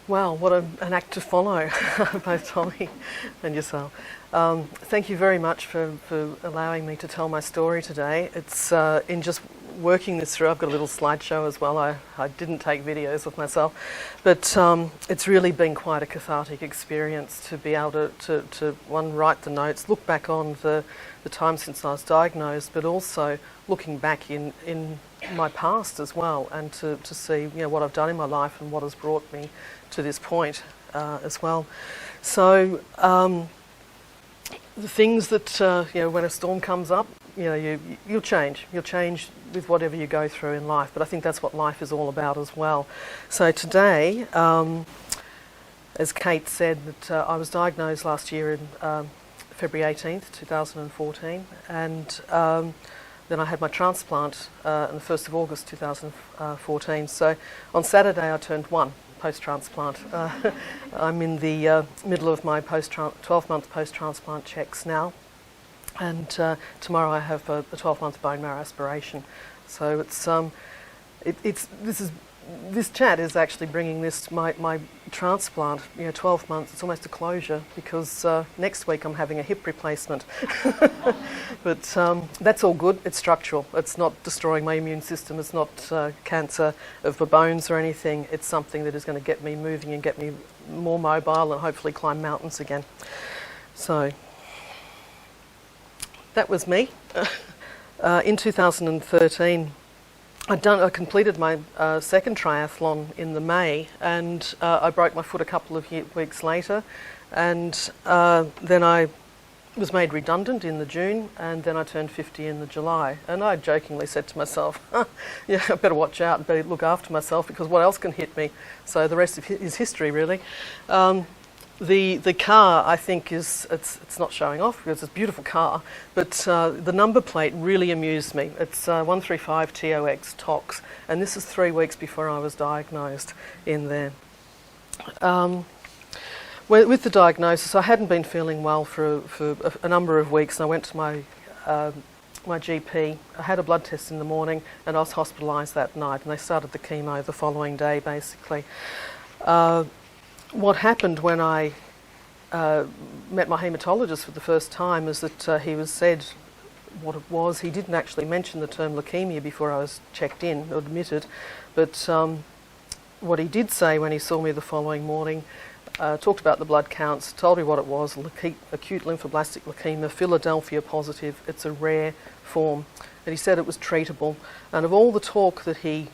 Wow, what an act to follow, both Tommy and yourself. Thank you very much for allowing me to tell my story today. It's in just working this through, I've got a little slideshow as well. I didn't take videos of myself, but it's really been quite a cathartic experience to be able to write the notes, look back on the time since I was diagnosed, but also looking back in my past as well, and to see what I've done in my life and what has brought me to this point as well. So the things that when a storm comes up, you'll change. You'll change with whatever you go through in life. But I think that's what life is all about as well. So today, as Kate said, that I was diagnosed last year in February 18th, 2014, and then I had my transplant on the 1st of August 2014. So on Saturday I turned 1 post-transplant. I'm in the middle of my 12-month post-transplant checks now, and tomorrow I have a 12-month bone marrow aspiration. So this chat is actually bringing this my transplant. 12 months. It's almost a closure, because next week I'm having a hip replacement. But that's all good. It's structural. It's not destroying my immune system. It's not cancer of the bones or anything. It's something that is going to get me moving and get me more mobile and hopefully climb mountains again. So that was me. In 2013. I completed my second triathlon in the May, and I broke my foot a couple of weeks later, and then I was made redundant in the June, and then I turned 50 in the July. And I jokingly said to myself, yeah, I better watch out and better look after myself, because what else can hit me? So the rest is history, really. The car, I think, it's not showing off because it's a beautiful car, but the number plate really amused me. It's 135 TOX TOX, and this is 3 weeks before I was diagnosed in there. With the diagnosis, I hadn't been feeling well for a number of weeks, and I went to my GP. I had a blood test in the morning, and I was hospitalised that night, and they started the chemo the following day, basically. What happened when I met my haematologist for the first time is that he said what it was. He didn't actually mention the term leukemia before I was checked in or admitted, but what he did say when he saw me the following morning, talked about the blood counts, told me what it was: acute lymphoblastic leukemia, Philadelphia positive. It's a rare form, and he said it was treatable. And of all the talk that he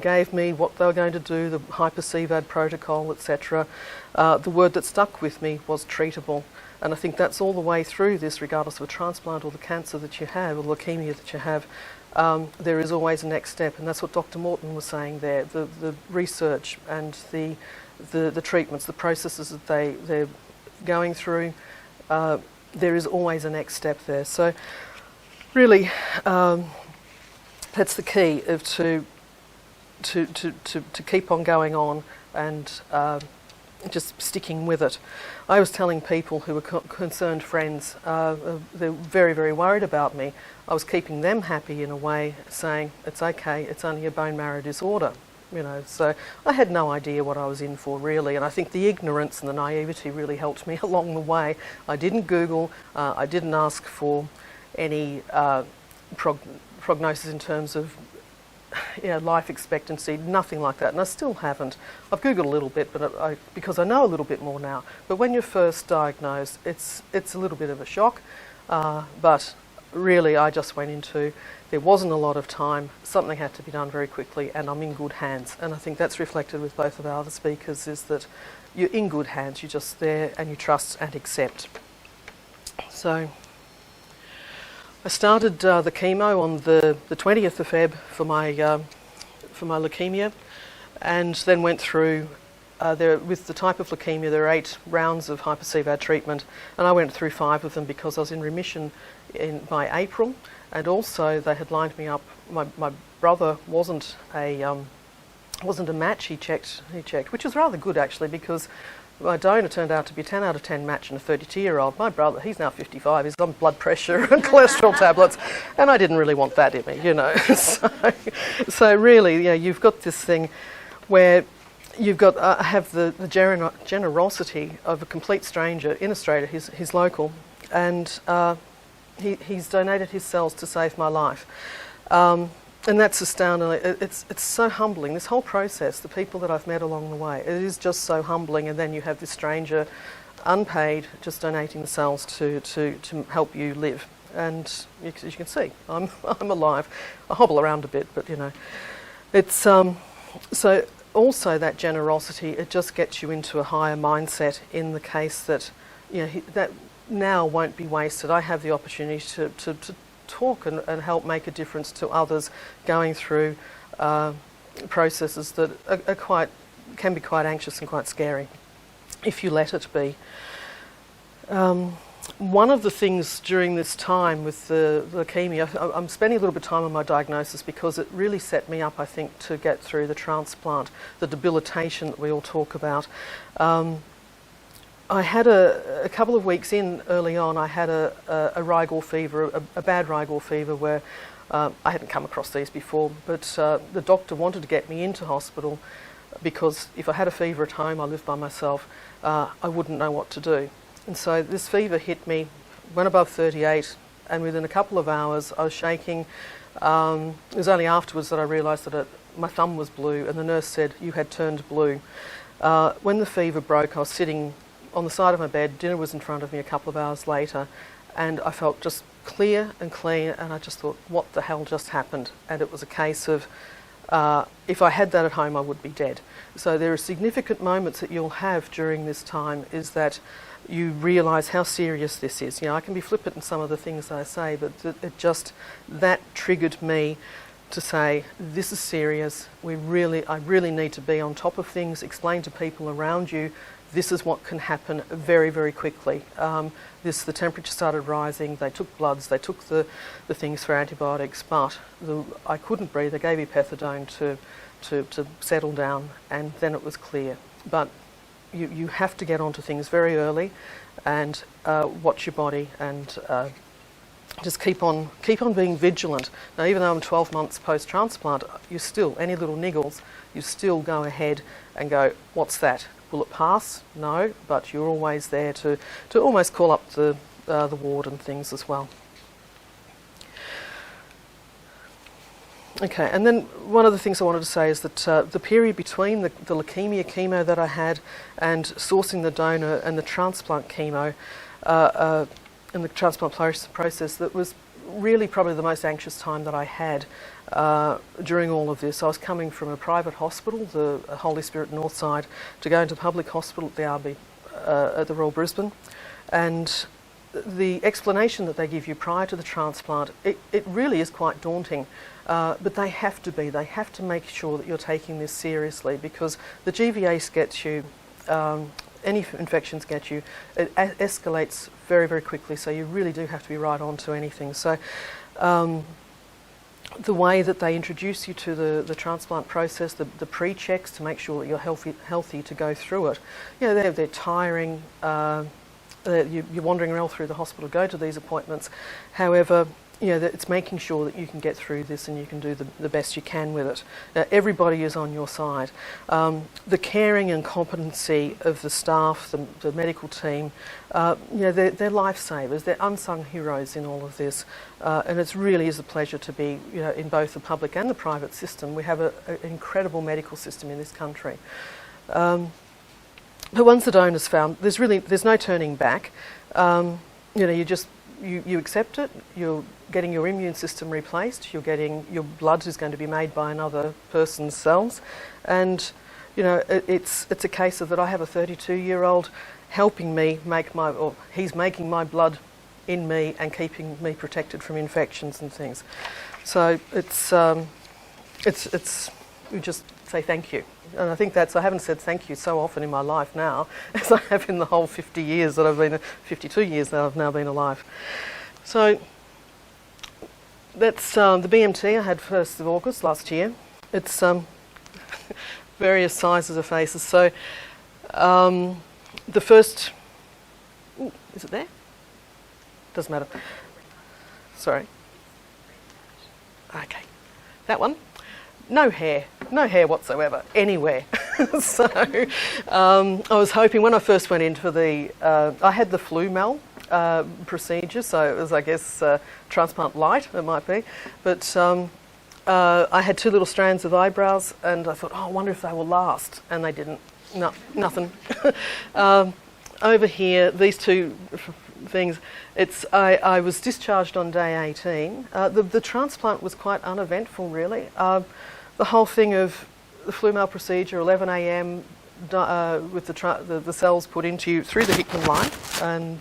gave me, what they were going to do, the hyper-CVAD protocol, etc. The word that stuck with me was treatable. And I think that's all the way through this, regardless of a transplant or the cancer that you have, or leukemia that you have, there is always a next step. And that's what Dr. Morton was saying there, the research and the treatments, the processes that they're going through, there is always a next step there. So really, that's the key of to keep on going on and just sticking with it. I was telling people who were concerned friends, they're very, very worried about me. I was keeping them happy in a way, saying, it's okay, it's only a bone marrow disorder. So I had no idea what I was in for, really, and I think the ignorance and the naivety really helped me along the way. I didn't Google, I didn't ask for any prognosis in terms of life expectancy, nothing like that, and I still haven't. I've Googled a little bit, but because I know a little bit more now. But when you're first diagnosed, it's a little bit of a shock, but really I just went into, there wasn't a lot of time, something had to be done very quickly, and I'm in good hands. And I think that's reflected with both of our other speakers, is that you're in good hands, you're just there and you trust and accept. So I started the chemo on the 20th of Feb for my leukemia, and then went through, with the type of leukemia, there are 8 rounds of hyper-CVAD treatment, and I went through 5 of them because I was in remission by April, and also they had lined me up. My brother wasn't a match. He checked, which was rather good actually, because my donor turned out to be a 10 out of 10 match and a 32-year-old. My brother, he's now 55, he's on blood pressure and cholesterol tablets, and I didn't really want that in me, So really, you've got this thing where you've got have the generosity of a complete stranger in Australia. He's local, and he's donated his cells to save my life. And that's astounding. It's so humbling. This whole process, the people that I've met along the way, it is just so humbling. And then you have this stranger, unpaid, just donating the cells to help you live. And as you can see, I'm alive. I hobble around a bit, but you know, it's so also that generosity. It just gets you into a higher mindset in the case that that now won't be wasted. I have the opportunity to talk and help make a difference to others going through processes that can be quite anxious and quite scary if you let it be. One of the things during this time with the leukemia, I'm spending a little bit of time on my diagnosis because it really set me up, I think, to get through the transplant, the debilitation that we all talk about. I had a couple of weeks in early on, I had a rigor fever, a bad rigor fever where I hadn't come across these before, but the doctor wanted to get me into hospital because if I had a fever at home, I lived by myself, I wouldn't know what to do. And so this fever hit me, went above 38, and within a couple of hours I was shaking. It was only afterwards that I realised that my thumb was blue, and the nurse said, "You had turned blue." When the fever broke, I was sitting on the side of my bed, dinner was in front of me a couple of hours later, and I felt just clear and clean, and I just thought, what the hell just happened? And it was a case of, if I had that at home, I would be dead. So there are significant moments that you'll have during this time, is that you realise how serious this is. I can be flippant in some of the things I say, but that triggered me to say, this is serious, I really need to be on top of things, explain to people around you, this is what can happen very, very quickly. The temperature started rising, they took bloods, they took the things for antibiotics, but I couldn't breathe. They gave me pethidone to settle down, and then it was clear. But you have to get onto things very early and watch your body and just keep on being vigilant. Now, even though I'm 12 months post-transplant, any little niggles, you still go ahead and go, what's that? Will it pass? No, but you're always there to almost call up the ward and things as well. Okay, and then one of the things I wanted to say is that the period between the leukaemia chemo that I had and sourcing the donor and the transplant chemo and the transplant process, that was really probably the most anxious time that I had during all of this. I was coming from a private hospital, the Holy Spirit Northside, to go into public hospital at the RB at the Royal Brisbane, and the explanation that they give you prior to the transplant, it really is quite daunting, but they have to make sure that you're taking this seriously, because the GVAs gets you, any infections get you, it escalates very, very quickly, so you really do have to be right on to anything. So the way that they introduce you to the transplant process, the pre-checks to make sure that you're healthy to go through it, they're tiring. You're wandering around through the hospital to go to these appointments. However, it's making sure that you can get through this and you can do the best you can with it. Everybody is on your side. The caring and competency of the staff, the medical team, they're lifesavers. They're unsung heroes in all of this, and it really is a pleasure to be, in both the public and the private system. We have an incredible medical system in this country. But once the donor's found, there's no turning back. You accept it. You're getting your immune system replaced. You're getting your blood is going to be made by another person's cells, and it's a case of that. I have a 32-year-old helping me he's making my blood in me and keeping me protected from infections and things. So we just say thank you. And I think I haven't said thank you so often in my life now as I have in the whole 52 years that I've now been alive. So that's the BMT I had 1st of August last year. It's various sizes of faces. So the first, is it there? Doesn't matter. Sorry. Okay. That one. No hair whatsoever, anywhere. So I was hoping when I first went in for I had the flu mal procedure, so it was, I guess, transplant light, it might be. But I had 2 little strands of eyebrows, and I thought, oh, I wonder if they will last. And they didn't. No, nothing. Over here, these 2 things, I was discharged on day 18. The transplant was quite uneventful, really. The whole thing of the flu mal procedure, 11 a.m, with the cells put into you through the Hickman line, and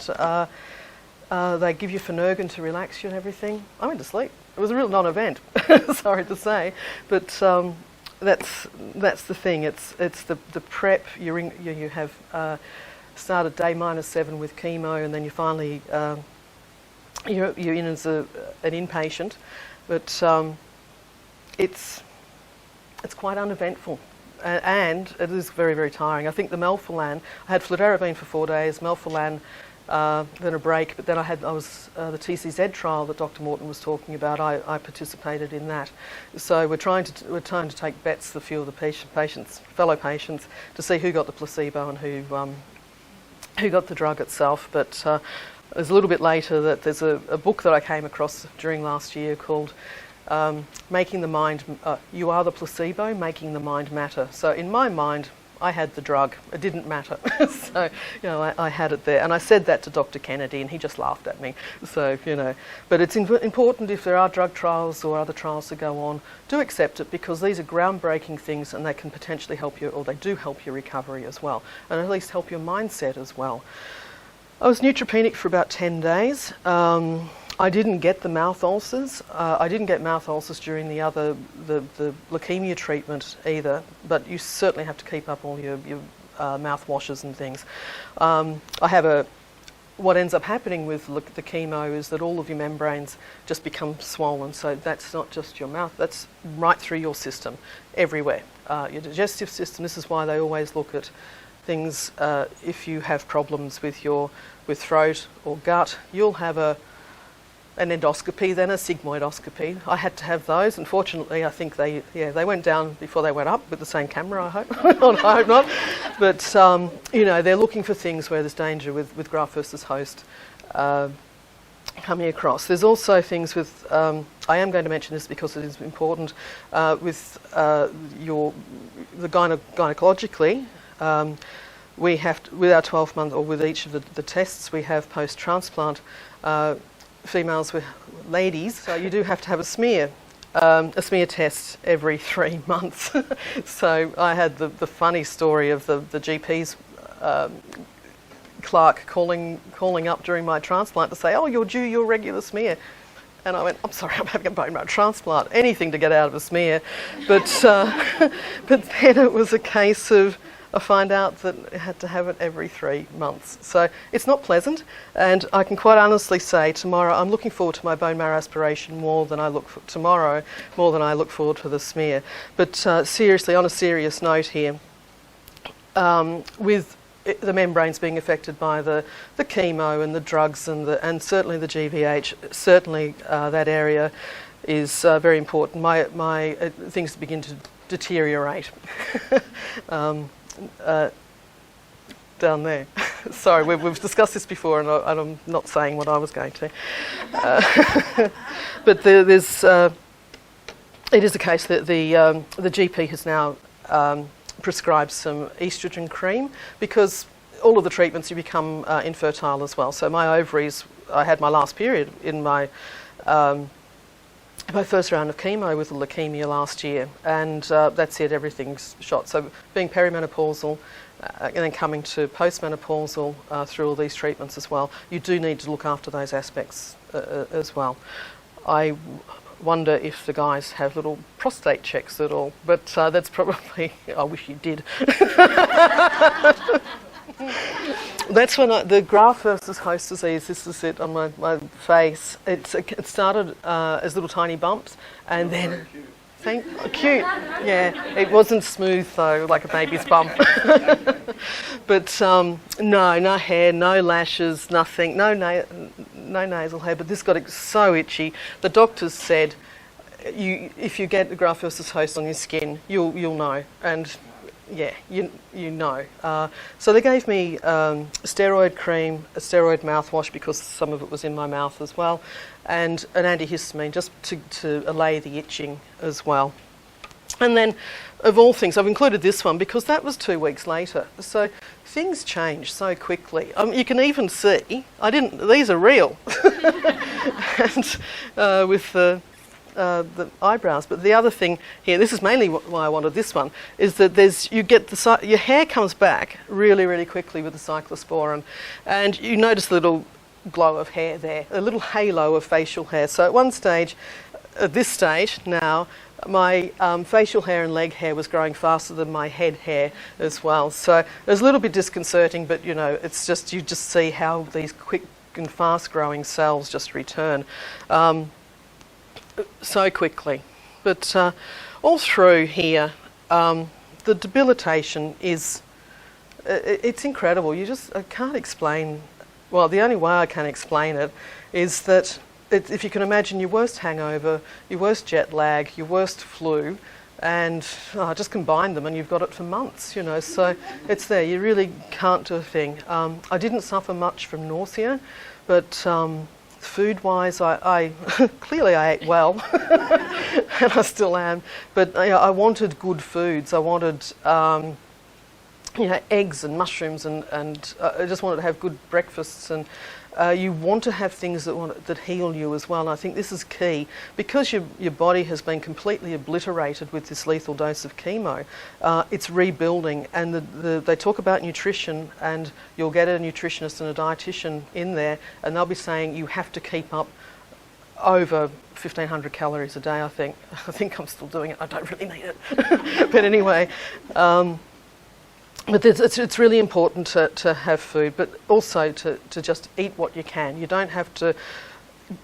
they give you Phenergan to relax you and everything. I went to sleep. It was a real non-event, sorry to say, but that's the thing. It's the prep. You have started day -7 with chemo, and then you finally you're in as an inpatient, but it's quite uneventful. And it is very, very tiring. I think the melphalan, I had fludarabine for 4 days, melphalan, then a break, but then I was the TCZ trial that Dr. Morton was talking about. I participated in that. So we're trying to take bets, a few of the fellow patients, to see who got the placebo and who got the drug itself. But it was a little bit later that there's a book that I came across during last year called Making the Mind, You Are the Placebo, Making the Mind Matter. So in my mind, I had the drug. It didn't matter. So, I had it there. And I said that to Dr. Kennedy, and he just laughed at me. So, but it's important if there are drug trials or other trials to go on, do accept it, because these are groundbreaking things, and they can potentially help you, or they do help your recovery as well, and at least help your mindset as well. I was neutropenic for about 10 days. I didn't get the mouth ulcers. I didn't get mouth ulcers during the leukaemia treatment either, but you certainly have to keep up all your mouth washes and things. What ends up happening with the chemo is that all of your membranes just become swollen, so that's not just your mouth, that's right through your system, everywhere. Your digestive system, this is why they always look at things, if you have problems with throat or gut, you'll have an endoscopy, then a sigmoidoscopy. I had to have those. Unfortunately, I think they went down before they went up with the same camera, I hope. I hope not. But, they're looking for things where there's danger with graft versus host coming across. There's also things with, I am going to mention this because it is important, with gynecologically, we have to, with our 12-month, or with each of the tests we have post-transplant, females with ladies, so you do have to have a smear test every 3 months. So I had the funny story of the GP's clerk calling up during my transplant to say, oh, you're due your regular smear. And I went, I'm sorry, I'm having a bone marrow transplant. Anything to get out of a smear. But then it was a case of, I find out that I had to have it every 3 months. So it's not pleasant, and I can quite honestly say tomorrow I'm looking forward to my bone marrow aspiration more than I look forward to the smear. But seriously, on a serious note here, with the membranes being affected by the chemo and the drugs and certainly the GVH, certainly that area is very important. My things begin to deteriorate. Down there. Sorry, we've discussed this before, and I'm not saying what I was going to. But it is a case that the GP has now prescribed some estrogen cream, because all of the treatments you become infertile as well. So my ovaries, I had my last period in my first round of chemo with the leukaemia last year, and that's it, everything's shot. So being perimenopausal and then coming to postmenopausal through all these treatments as well, you do need to look after those aspects as well. I wonder if the guys have little prostate checks at all, but that's probably, I wish you did. That's when the graft versus host disease, this is it on my face. It started as little tiny bumps, and then acute. Yeah, it wasn't smooth though, like a baby's bump. But no hair, no lashes, nothing, no nasal hair. But this got so itchy. The doctors said, if you get the graft versus host on your skin, you'll know. And yeah, you know. So they gave me steroid cream, a steroid mouthwash because some of it was in my mouth as well, and an antihistamine just to allay the itching as well. And then, of all things, I've included this one because that was 2 weeks later. So things change so quickly. You can even see, these are real, and with the eyebrows. But the other thing here, this is mainly why I wanted this one, is that your hair comes back really, really quickly with the cyclosporin, and you notice the little glow of hair there, a little halo of facial hair. So at this stage now, my facial hair and leg hair was growing faster than my head hair as well. So it was a little bit disconcerting, but it's just, you just see how these quick and fast growing cells just return so quickly. But all through here, the debilitation it's incredible. I can't explain, well, the only way I can explain it is that if you can imagine your worst hangover, your worst jet lag, your worst flu, and just combine them and you've got it for months, so it's there. You really can't do a thing. I didn't suffer much from nausea, but food-wise, I clearly I ate well, and I still am, but I wanted good foods. I wanted eggs and mushrooms, and I just wanted to have good breakfasts, and you want to have things that heal you as well. And I think this is key because your body has been completely obliterated with this lethal dose of chemo. It's rebuilding, and they talk about nutrition, and you'll get a nutritionist and a dietitian in there, and they'll be saying you have to keep up over 1,500 calories a day. I think I'm still doing it. I don't really need it, but anyway. But it's really important to have food, but also to just eat what you can. You don't have to,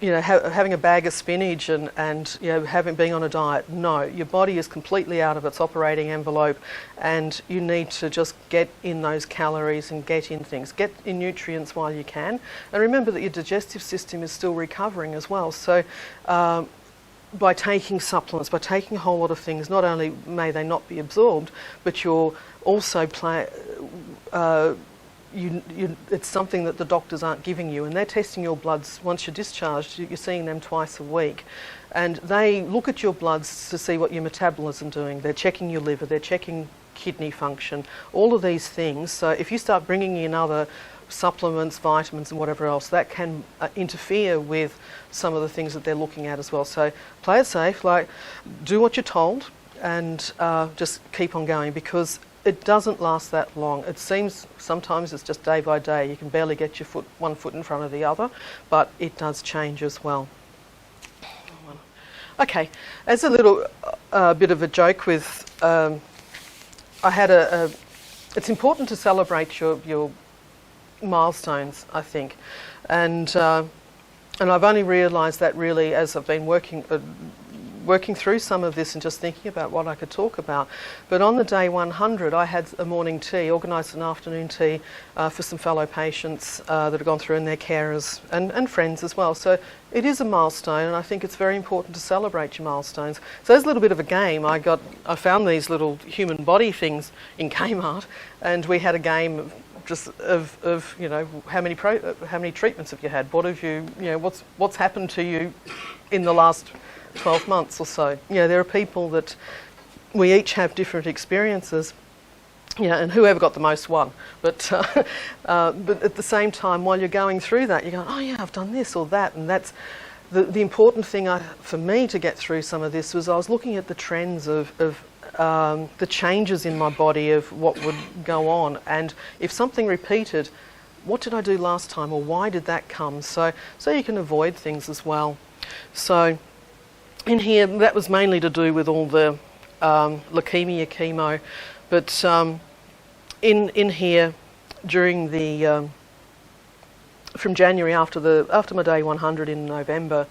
having a bag of spinach and being on a diet. No, your body is completely out of its operating envelope, and you need to just get in those calories and get in things. Get in nutrients while you can. And remember that your digestive system is still recovering as well. So by taking supplements, by taking a whole lot of things, not only may they not be absorbed, but you're also it's something that the doctors aren't giving you, and they're testing your bloods once you're discharged. You're seeing them twice a week, and they look at your bloods to see what your metabolism is doing. They're checking your liver, they're checking kidney function, all of these things. So if you start bringing in other supplements, vitamins and whatever else, that can interfere with some of the things that they're looking at as well. So play it safe, do what you're told, and just keep on going, because it doesn't last that long. It seems sometimes it's just day by day. You can barely get one foot in front of the other, but it does change as well. Okay, as a little bit of a joke with, I had it's important to celebrate your milestones, I think, and I've only realised that really as I've been working through some of this and just thinking about what I could talk about. But on the day 100, I had a morning tea, organised an afternoon tea for some fellow patients that have gone through, and their carers and friends as well. So it is a milestone, and I think it's very important to celebrate your milestones. So there's a little bit of a game. I found these little human body things in Kmart, and we had a game of how many treatments have you had? What have you what's happened to you in the last 12 months or so. There are people that we each have different experiences, and whoever got the most won. But at the same time, while you're going through that, you're going, oh yeah, I've done this or that, and that's the important thing for me to get through some of this was I was looking at the trends of the changes in my body of what would go on, and if something repeated, what did I do last time, or why did that come? So you can avoid things as well. So in here, that was mainly to do with all the leukemia chemo, but in here during the from January after my day 100 in November,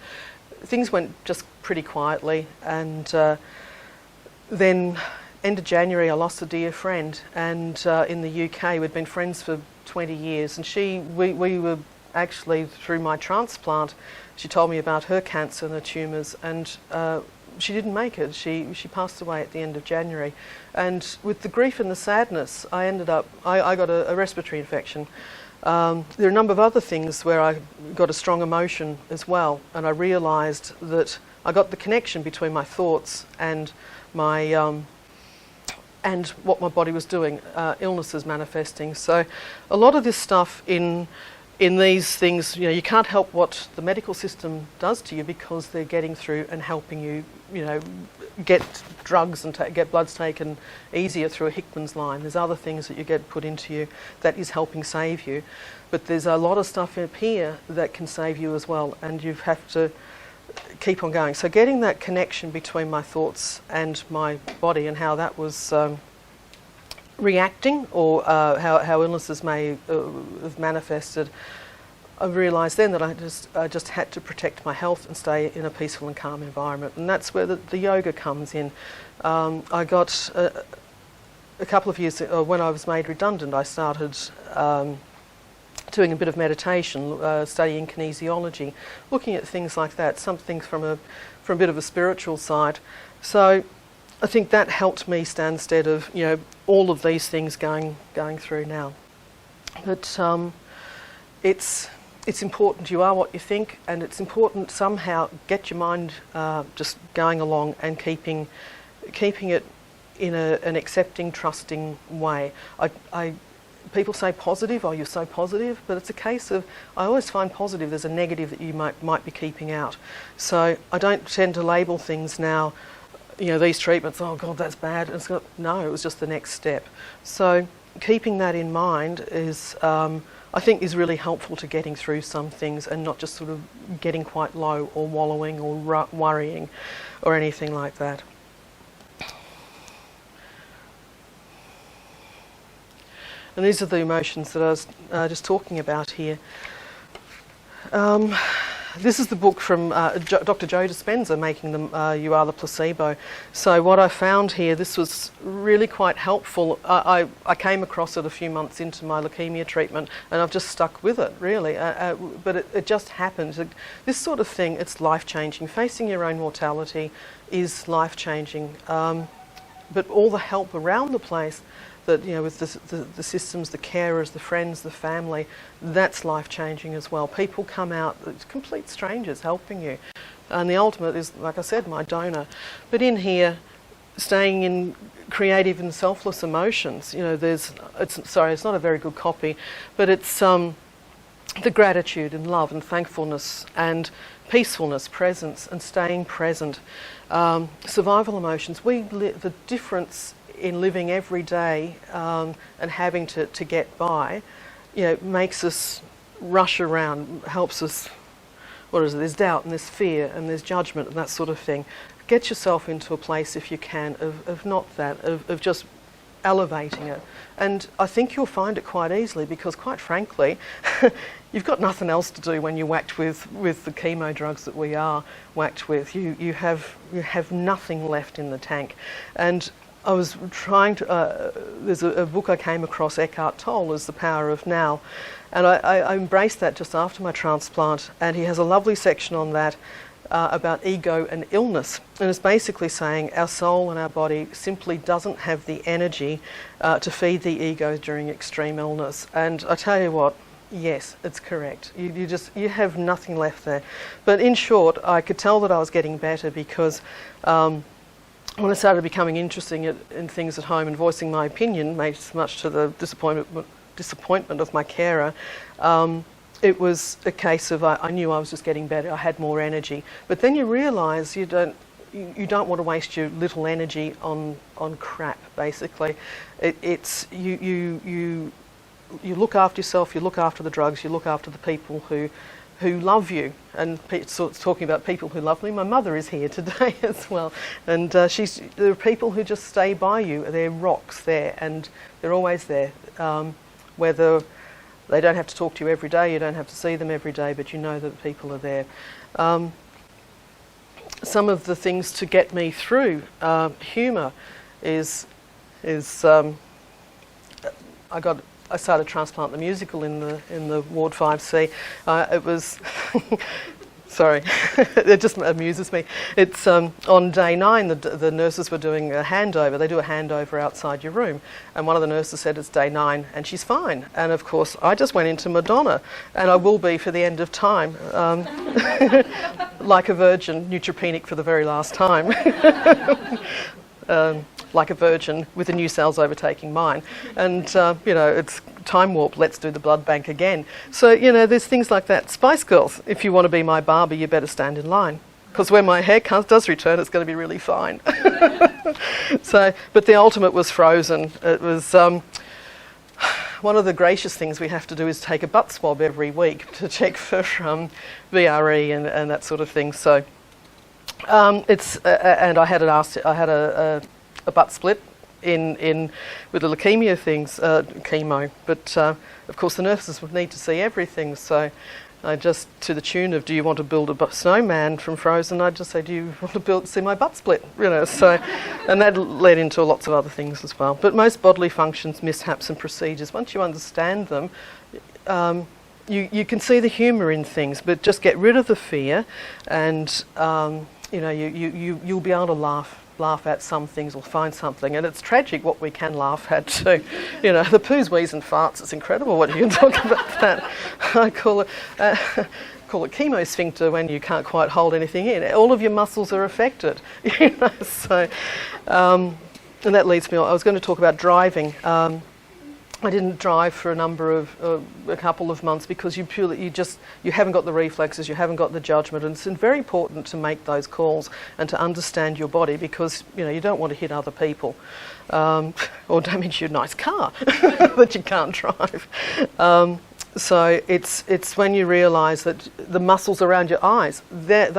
things went just pretty quietly, and then end of January I lost a dear friend, and in the UK we'd been friends for 20 years, and we were actually, through my transplant, she told me about her cancer and her tumours, and she didn't make it. She passed away at the end of January. And with the grief and the sadness, I got a respiratory infection. There are a number of other things where I got a strong emotion as well, and I realised that I got the connection between my thoughts and my and what my body was doing, illnesses manifesting. So a lot of this stuff in these things, you can't help what the medical system does to you because they're getting through and helping you, get drugs and get bloods taken easier through a Hickman's line. There's other things that you get put into you that is helping save you. But there's a lot of stuff up here that can save you as well, and you have to keep on going. So getting that connection between my thoughts and my body and how that was reacting, or how illnesses may have manifested, I realised then that I just had to protect my health and stay in a peaceful and calm environment, and that's where the yoga comes in. I got a couple of years when I was made redundant, I started doing a bit of meditation, studying kinesiology, looking at things like that, something from a bit of a spiritual side. So I think that helped me stand stead of all of these things going through now. But it's important. You are what you think, and it's important somehow get your mind just going along and keeping it in an accepting, trusting way. People say positive, oh, you're so positive, but it's a case of, I always find positive there's a negative that you might be keeping out. So I don't tend to label things now, these treatments, oh God, that's bad. No, it was just the next step. So keeping that in mind is, I think, is really helpful to getting through some things and not just sort of getting quite low or wallowing or worrying or anything like that. And these are the emotions that I was just talking about here. This is the book from Dr. Joe Dispenza, making them You Are the Placebo. So what I found here, this was really quite helpful. I came across it a few months into my leukemia treatment, and I've just stuck with it, really. But it just happens. This sort of thing, it's life-changing. Facing your own mortality is life-changing. But all the help around the place, that with the systems, the carers, the friends, the family, that's life-changing as well. People come out, it's complete strangers helping you. And the ultimate is, like I said, my donor. But in here, staying in creative and selfless emotions, it's not a very good copy, but it's the gratitude and love and thankfulness and peacefulness, presence and staying present. Survival emotions, the difference in living every day and having to get by, makes us rush around, helps us, there's doubt and there's fear and there's judgment and that sort of thing. Get yourself into a place, if you can, of not that, of just elevating it. And I think you'll find it quite easily, because quite frankly, you've got nothing else to do when you're whacked with the chemo drugs that we are whacked with. You have nothing left in the tank. And I was trying to, there's a book I came across, Eckhart Tolle's The Power of Now, and I embraced that just after my transplant, and he has a lovely section on that about ego and illness, and it's basically saying our soul and our body simply doesn't have the energy to feed the ego during extreme illness. And I tell you what, yes, it's correct. You have nothing left there. But in short, I could tell that I was getting better, because when I started becoming interested in things at home and voicing my opinion, much to the disappointment of my carer, it was a case of I knew I was just getting better. I had more energy. But then you realise you don't want to waste your little energy on crap. Basically, you look after yourself. You look after the drugs. You look after the people who love you. And so it's talking about people who love me. My mother is here today as well, and there are people who just stay by you. They're rocks there, and they're always there. Whether they don't have to talk to you every day, you don't have to see them every day, but you know that people are there. Some of the things to get me through, humour is I started Transplant the musical in the Ward 5C. It was Sorry, it just amuses me. It's on day 9, the nurses were doing a handover. They do a handover outside your room, and one of the nurses said it's day 9 and she's fine. And of course, I just went into Madonna, and I will be for the end of time, like a virgin, neutropenic for the very last time. Like a virgin with the new cells overtaking mine. And, it's time warp, let's do the blood bank again. So, there's things like that. Spice Girls, if you want to be my Barbie, you better stand in line. Because when my hair does return, it's going to be really fine. But the ultimate was frozen. It was... one of the gracious things we have to do is take a butt swab every week to check for VRE and that sort of thing. So and I had a butt split in with the leukemia things, chemo. But of course the nurses would need to see everything. So I just, to the tune of, do you want to build a snowman from Frozen? I'd just say, do you want to see my butt split? So, and that led into lots of other things as well. But most bodily functions, mishaps and procedures, once you understand them, you can see the humour in things, but just get rid of the fear, and you'll be able to laugh at some things or find something. And it's tragic what we can laugh at too. The poos, wheeze and farts, it's incredible what you can talk about that. I call it chemosphincter when you can't quite hold anything in. All of your muscles are affected. So and that leads me on. I was going to talk about driving. I didn't drive for a couple of months because you haven't got the reflexes, you haven't got the judgment, and it's very important to make those calls and to understand your body, because you don't want to hit other people or damage your nice car that you can't drive. So it's when you realise that the muscles around your eyes, they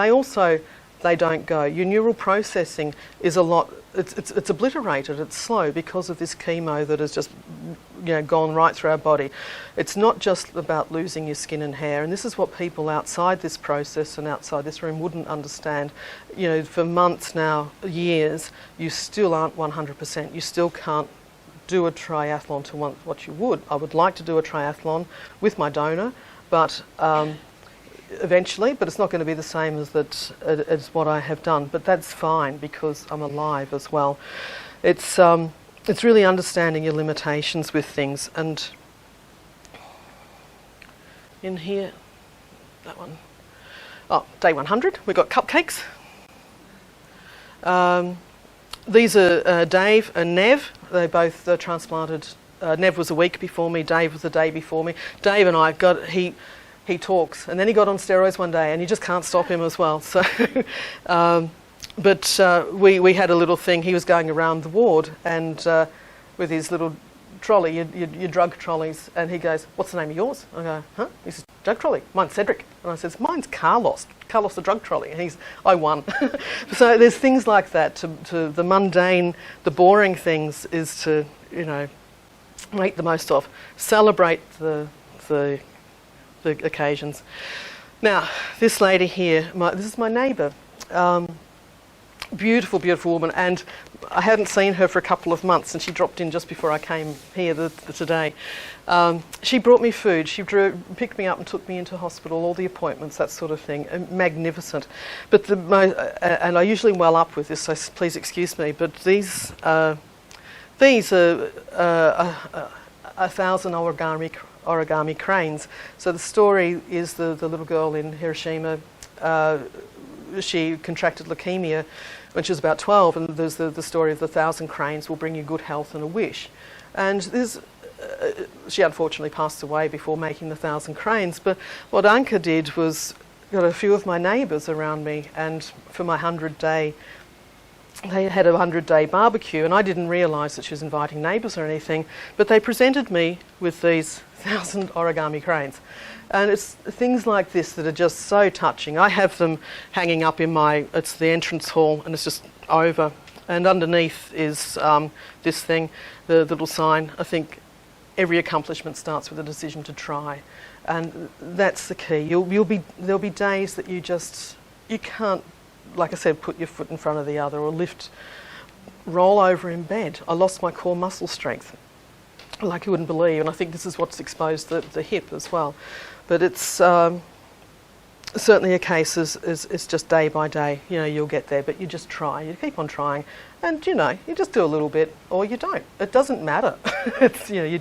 don't go. Your neural processing is a lot. It's obliterated. It's slow because of this chemo that has just gone right through our body. It's not just about losing your skin and hair, and this is what people outside this process and outside this room wouldn't understand. For months now, years, you still aren't 100%. You still can't do a triathlon to what you would. I would like to do a triathlon with my donor, but eventually, but it's not going to be the same as what I have done. But that's fine because I'm alive as well. It's really understanding your limitations with things. And in here, that one. Oh, day 100. We've got cupcakes. These are Dave and Nev. They both transplanted. Nev was a week before me. Dave was a day before me. Dave and I he talks, and then he got on steroids one day, and you just can't stop him as well. So, we had a little thing. He was going around the ward, and with his little trolley, your drug trolleys, and he goes, "What's the name of yours?" I go, "Huh?" He says, "Drug trolley." "Mine's Cedric." And I says, "Mine's Carlos the drug trolley." And I won. So there's things like that. To the mundane, the boring things is to make the most of, celebrate the occasions. Now, this lady here, this is my neighbour. Beautiful, beautiful woman, and I hadn't seen her for a couple of months, and she dropped in just before I came here today. She brought me food. She picked me up and took me into hospital, all the appointments, that sort of thing. Magnificent. But and I usually well up with this, so please excuse me, but these are 1,000 origami cranes. So the story is the little girl in Hiroshima, she contracted leukemia when she was about 12, and there's the story of the 1,000 cranes will bring you good health and a wish. And she unfortunately passed away before making the 1,000 cranes, but what Anka did was got a few of my neighbours around me, and for my 100-day, they had a 100-day barbecue, and I didn't realise that she was inviting neighbours or anything, but they presented me with these 1,000 origami cranes. And it's things like this that are just so touching. I have them hanging up in it's the entrance hall, and it's just over. And underneath is this thing, the little sign. I think every accomplishment starts with a decision to try. And that's the key. There'll be days that you can't, like I said, put your foot in front of the other or roll over in bed. I lost my core muscle strength, like you wouldn't believe, and I think this is what's exposed the hip as well. But it's certainly a case is just day by day. You know, you'll get there, but you just try. You keep on trying, and you know, you just do a little bit, or you don't. It doesn't matter. It's, you know, you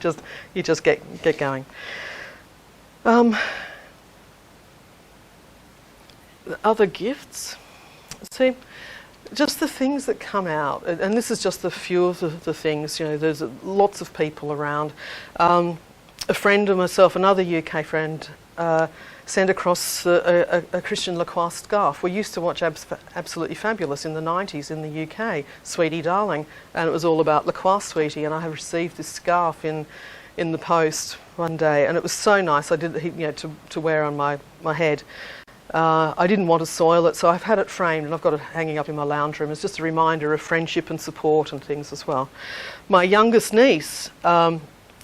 just get going. Other gifts. See, just the things that come out, and this is just a few of the things. You know, there's lots of people around. A friend of myself, another UK friend, sent across a Christian Lacroix scarf. We used to watch Absolutely Fabulous in the 90s in the UK, Sweetie Darling, and it was all about Lacroix Sweetie, and I have received this scarf in the post one day, and it was so nice. I did, you know, to wear on my head. I didn't want to soil it, so I've had it framed and I've got it hanging up in my lounge room. It's just a reminder of friendship and support and things as well. My youngest niece,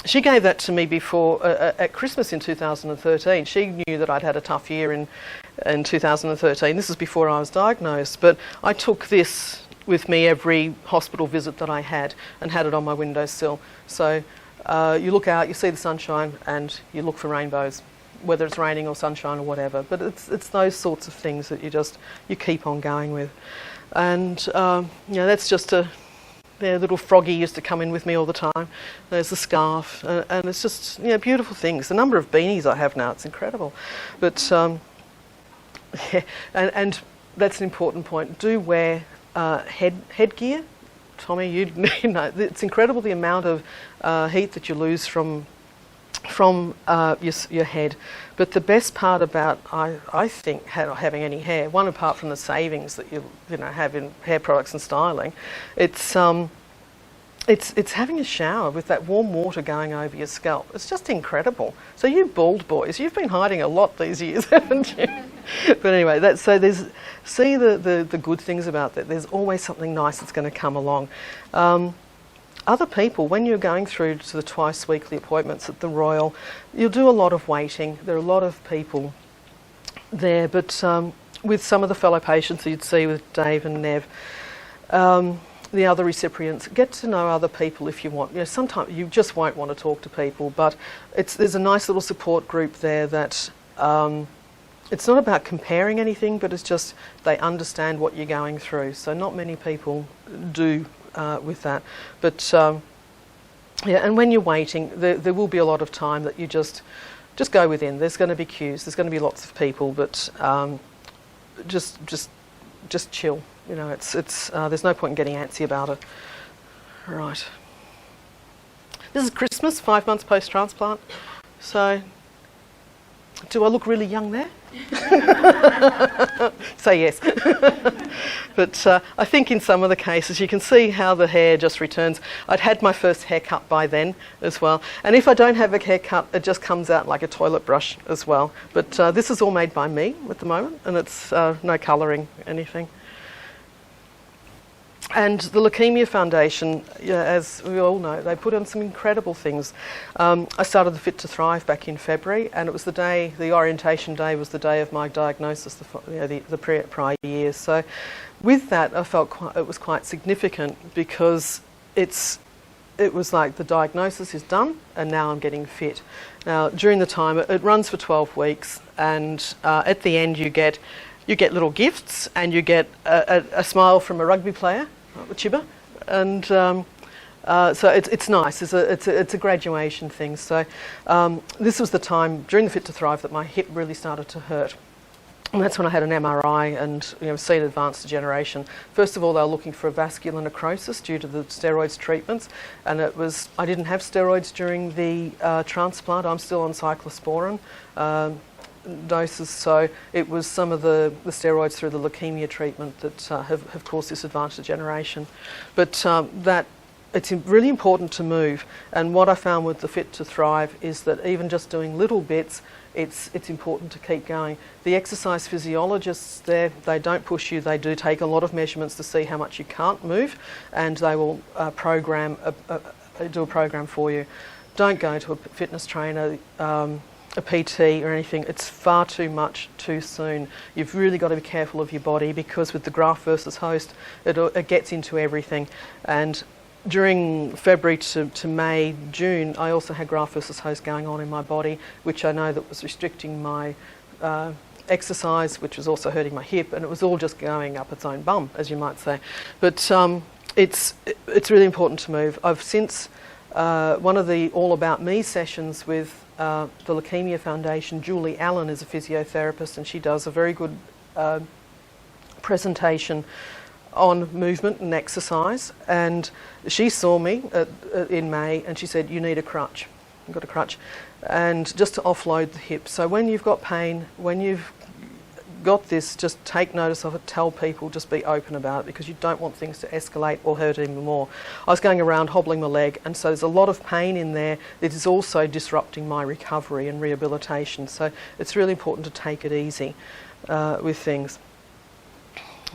she gave that to me before at Christmas in 2013. She knew that I'd had a tough year in 2013. This is before I was diagnosed, but I took this with me every hospital visit that I had and had it on my windowsill. So you look out, you see the sunshine, and you look for rainbows, whether it's raining or sunshine or whatever. But it's those sorts of things that you keep on going with. And you know, that's just little Froggy used to come in with me all the time. There's the scarf, and it's just, you know, beautiful things. The number of beanies I have now, it's incredible. But yeah, and that's an important point. Do wear headgear. Tommy, you know, it's incredible the amount of heat that you lose from your head. But the best part about, I think, having any hair, one apart from the savings that you know have in hair products and styling, it's having a shower with that warm water going over your scalp. It's just incredible. So you bald boys, you've been hiding a lot these years, haven't you? But anyway, see the good things about that. There's always something nice that's going to come along. Other people, when you're going through to the twice weekly appointments at the Royal, you'll do a lot of waiting. There are a lot of people there, but with some of the fellow patients that you'd see with Dave and Nev, the other recipients, get to know other people if you want. You know, sometimes you just won't want to talk to people, but there's a nice little support group there that it's not about comparing anything, but it's just they understand what you're going through. So not many people do with that. But yeah, and when you're waiting, there will be a lot of time that you just go within. There's going to be queues. There's going to be lots of people, but just chill. You know, there's no point in getting antsy about it. Right. This is Christmas, 5 months post-transplant. So, do I look really young there? Say yes. But I think in some of the cases you can see how the hair just returns. I'd had my first haircut by then as well, and if I don't have a haircut, it just comes out like a toilet brush as well. But this is all made by me at the moment, and it's no colouring, anything. And the Leukaemia Foundation, yeah, as we all know, they put on some incredible things. I started the Fit to Thrive back in February, and it was the orientation day was the day of my diagnosis, the prior year. So with that, I felt it was quite significant, because it was like the diagnosis is done, and now I'm getting fit. Now, during the time, it runs for 12 weeks, and at the end you get little gifts, and you get a smile from a rugby player, a chibber, and so it's nice. It's a graduation thing. So this was the time during the Fit to Thrive that my hip really started to hurt, and that's when I had an MRI and seen advanced degeneration. First of all, they were looking for a vascular necrosis due to the steroids treatments, and I didn't have steroids during the transplant. I'm still on cyclosporin doses, so it was some of the steroids through the leukemia treatment that have caused this advanced degeneration. But that it's really important to move, and what I found with the Fit to Thrive is that even just doing little bits, it's important to keep going. The exercise physiologists there, they don't push you. They do take a lot of measurements to see how much you can't move, and they will do a program for you. Don't go to a fitness trainer, a PT or anything. It's far too much too soon. You've really got to be careful of your body, because with the graft versus host, it gets into everything. And during February to May, June, I also had graft versus host going on in my body, which I know that was restricting my exercise, which was also hurting my hip, and it was all just going up its own bum, as you might say. But it's really important to move. I've since one of the All About Me sessions with the Leukaemia Foundation, Julie Allen is a physiotherapist, and she does a very good presentation on movement and exercise. And she saw me in May, and she said, "You need a crutch." I've got a crutch, and just to offload the hip. So when you've got pain, when you've got this, just take notice of it, tell people, just be open about it, because you don't want things to escalate or hurt even more. I was going around hobbling my leg, and so there's a lot of pain in there that is also disrupting my recovery and rehabilitation. So it's really important to take it easy with things.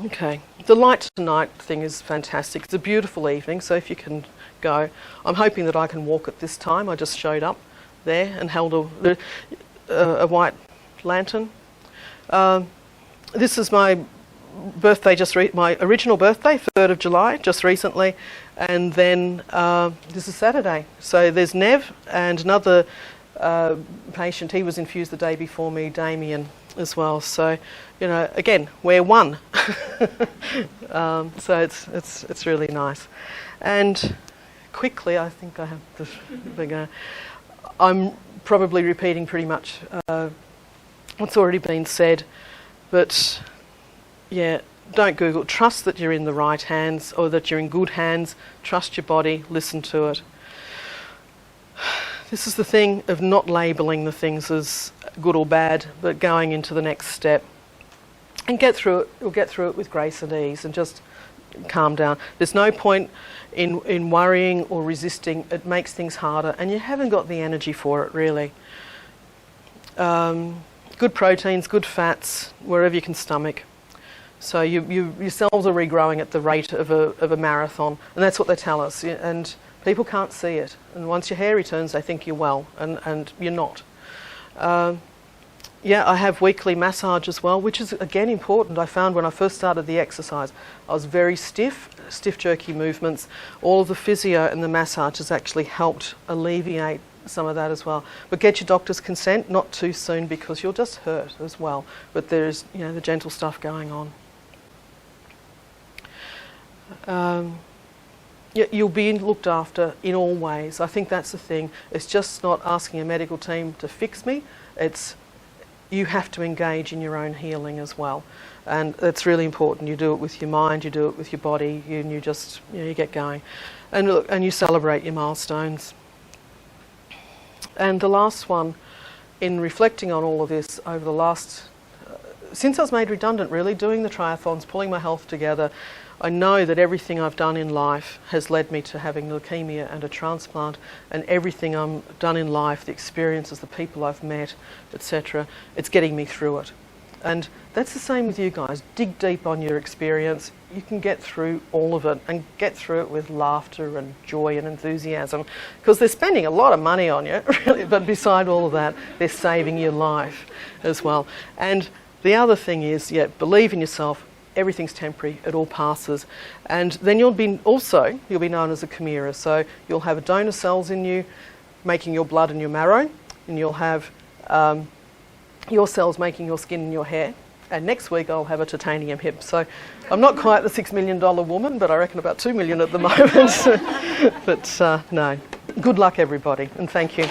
Okay, the light tonight thing is fantastic. It's a beautiful evening, so if you can go. I'm hoping that I can walk at this time. I just showed up there and held a white lantern. This is my birthday, my original birthday, 3rd of July, just recently, and then this is Saturday. So there's Nev and another patient. He was infused the day before me, Damien, as well. So, you know, again, we're one. So it's really nice. And quickly, I think I have to begin. I'm probably repeating pretty much what's already been said, but yeah, don't Google. Trust that you're in the right hands, or that you're in good hands. Trust your body, listen to it. This is the thing of not labelling the things as good or bad, but going into the next step. And get through it. You'll get through it with grace and ease, and just calm down. There's no point in worrying or resisting. It makes things harder, and you haven't got the energy for it, really. Good proteins, good fats, wherever you can stomach. So your cells are regrowing at the rate of a marathon, and that's what they tell us. And people can't see it. And once your hair returns, they think you're well, and you're not. Yeah, I have weekly massage as well, which is, again, important. I found when I first started the exercise, I was very stiff, jerky movements. All of the physio and the massage has actually helped alleviate some of that as well. But get your doctor's consent, not too soon, because you'll just hurt as well. But there's, you know, the gentle stuff going on. You'll be looked after in all ways. I think that's the thing. It's just not asking a medical team to fix me. It's you have to engage in your own healing as well, and that's really important. You do it with your mind, you do it with your body, and you just, you know, you get going, and look, and you celebrate your milestones. And the last one, in reflecting on all of this over the last, since I was made redundant, really doing the triathlons, pulling my health together, I know that everything I've done in life has led me to having leukemia and a transplant, and everything I've done in life, the experiences, the people I've met, etc., it's getting me through it. And that's the same with you guys. Dig deep on your experience. You can get through all of it, and get through it with laughter and joy and enthusiasm, because they're spending a lot of money on you, really, but beside all of that, they're saving your life as well. And the other thing is, yeah, believe in yourself. Everything's temporary, it all passes. And then you'll be known as a chimera. So you'll have donor cells in you making your blood and your marrow, and you'll have your cells making your skin and your hair. And next week I'll have a titanium hip. So I'm not quite the $6 million woman, but I reckon about $2 million at the moment. But no, good luck everybody, and thank you.